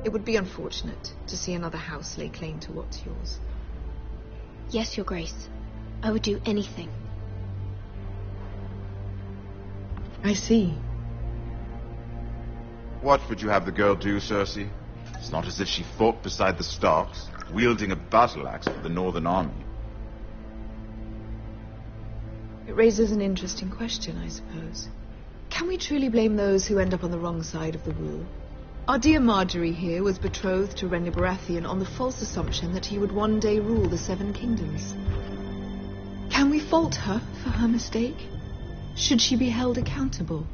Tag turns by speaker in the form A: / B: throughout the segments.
A: It would be unfortunate to see another house lay claim to what's yours.
B: Yes, Your Grace. I would do anything.
A: I see.
C: What would you have the girl do, Cersei? It's not as if she fought beside the Starks, wielding a battle axe for the Northern Army.
A: It raises an interesting question, I suppose. Can we truly blame those who end up on the wrong side of the war? Our dear Marjorie here was betrothed to Renly Baratheon on the false assumption that he would one day rule the Seven Kingdoms. Can we fault her for her mistake? Should she be held accountable?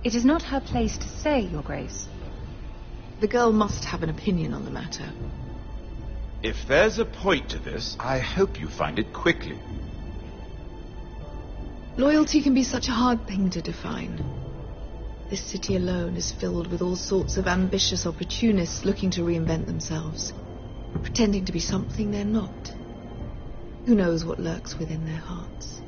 D: It is not her place to say, Your Grace.
A: The girl must have an opinion on the matter.
C: If there's a point to this, I hope you find it quickly.
A: Loyalty can be such a hard thing to define. This city alone is filled with all sorts of ambitious opportunists looking to reinvent themselves, pretending to be something they're not. Who knows what lurks within their hearts?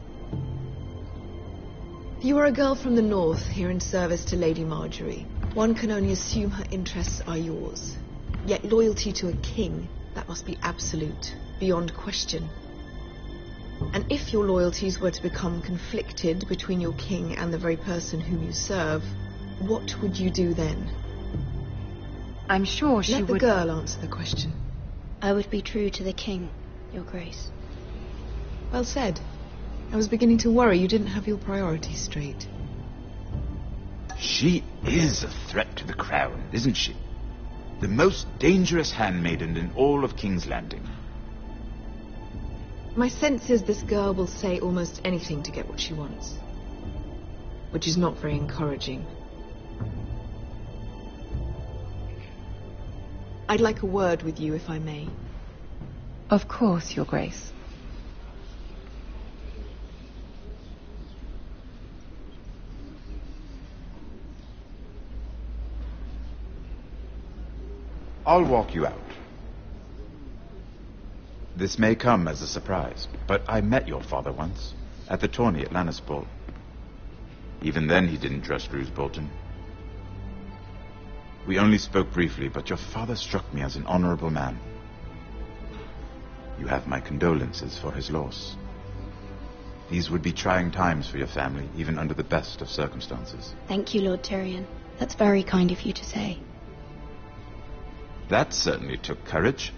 A: You are a girl from the north, here in service to Lady Marjorie. One can only assume her interests are yours. Yet loyalty to a king, that must be absolute, beyond question. And if your loyalties were to become conflicted between your king and the very person whom you serve, what would you do then?
D: I'm sure she
A: would... Let the girl answer the question.
B: I would be true to the king, Your Grace.
A: Well said. I was beginning to worry you didn't have your priorities straight.
C: She is a threat to the crown, isn't she? The most dangerous handmaiden in all of King's Landing.
A: My sense is this girl will say almost anything to get what she wants. Which is not very encouraging. I'd like a word with you, if I may.
D: Of course, Your Grace.
C: I'll walk you out. This may come as a surprise, but I met your father once, at the tourney at Lannisport. Even then he didn't trust Roose Bolton. We only spoke briefly, but your father struck me as an honorable man. You have my condolences for his loss. These would be trying times for your family, even under the best of circumstances.
B: Thank you, Lord Tyrion. That's very kind of you to say.
C: That certainly took courage.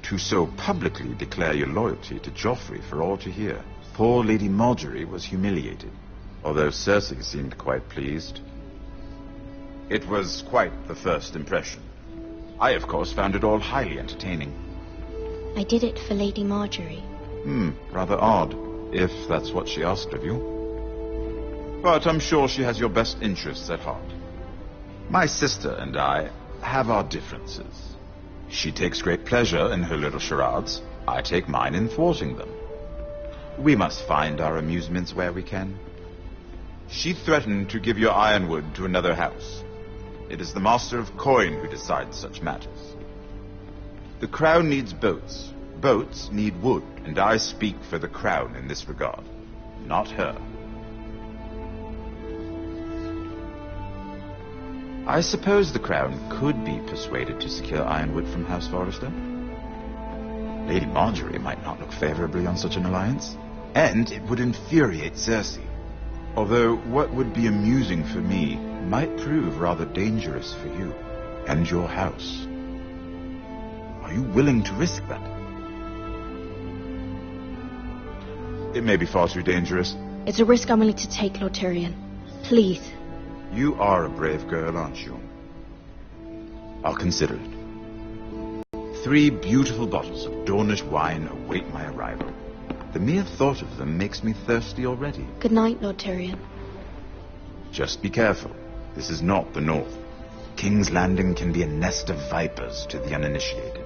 C: To so publicly declare your loyalty to Joffrey for all to hear. Poor Lady Marjorie was humiliated, although Cersei seemed quite pleased. It was quite the first impression. I, of course, found it all highly entertaining.
B: I did it for Lady Marjorie.
C: Rather odd, if that's what she asked of you. But I'm sure she has your best interests at heart. My sister and I have our differences. She takes great pleasure in her little charades. I take mine in thwarting them. We must find our amusements where we can. She threatened to give your ironwood to another house. It is the Master of Coin who decides such matters. The crown needs boats. Boats need wood, and I speak for the crown in this regard, not her. I suppose the crown could be persuaded to secure ironwood from House Forrester. Lady Marjorie might not look favorably on such an alliance, and it would infuriate Cersei. Although what would be amusing for me might prove rather dangerous for you and your house. Are you willing to risk that? It may be far too dangerous.
B: It's a risk I'm willing to take, Lord Tyrion. Please.
C: You are a brave girl, aren't you? I'll consider it. 3 beautiful bottles of Dornish wine await my arrival. The mere thought of them makes me thirsty already.
B: Good night, Lord Tyrion.
C: Just be careful. This is not the North. King's Landing can be a nest of vipers to the uninitiated.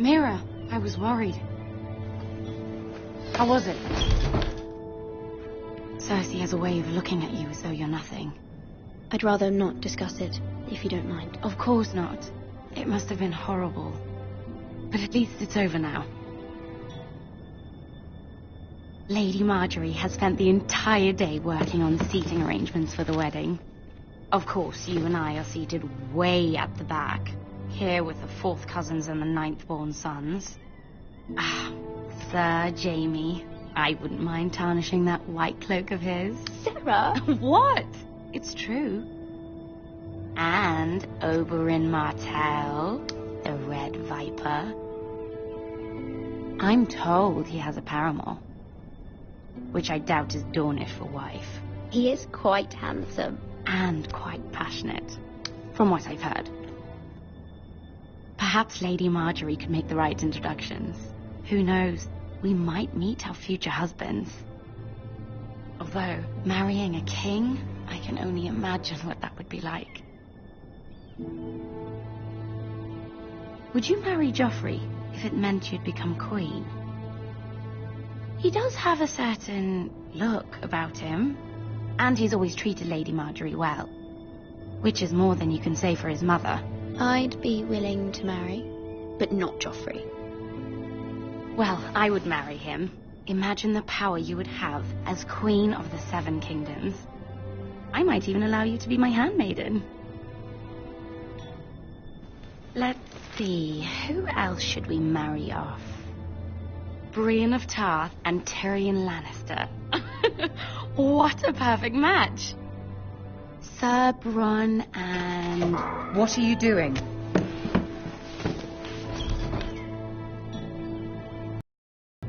E: Mira, I was worried. How was it? Cersei has a way of looking at you as though you're nothing.
B: I'd rather not discuss it, if you don't mind.
E: Of course not. It must have been horrible. But at least it's over now. Lady Marjorie has spent the entire day working on the seating arrangements for the wedding. Of course, you and I are seated way at the back, here with the 4th cousins and the 9th-born sons. Ah, Sir Jaime. I wouldn't mind tarnishing that white cloak of his.
B: Sarah!
E: What? It's true. And Oberyn Martell, the Red Viper. I'm told he has a paramour, which I doubt is Dornish for wife.
B: He is quite handsome.
E: And quite passionate, from what I've heard. Perhaps Lady Marjorie could make the right introductions. Who knows? We might meet our future husbands. Although, marrying a king, I can only imagine what that would be like. Would you marry Joffrey if it meant you'd become queen? He does have a certain look about him, and he's always treated Lady Marjorie well, which is more than you can say for his mother.
B: I'd be willing to marry, but not Joffrey.
E: Well, I would marry him. Imagine the power you would have as Queen of the 7 Kingdoms. I might even allow you to be my handmaiden. Let's see, who else should we marry off? Brienne of Tarth and Tyrion Lannister. What a perfect match! Sir Bronn and...
D: What are you doing?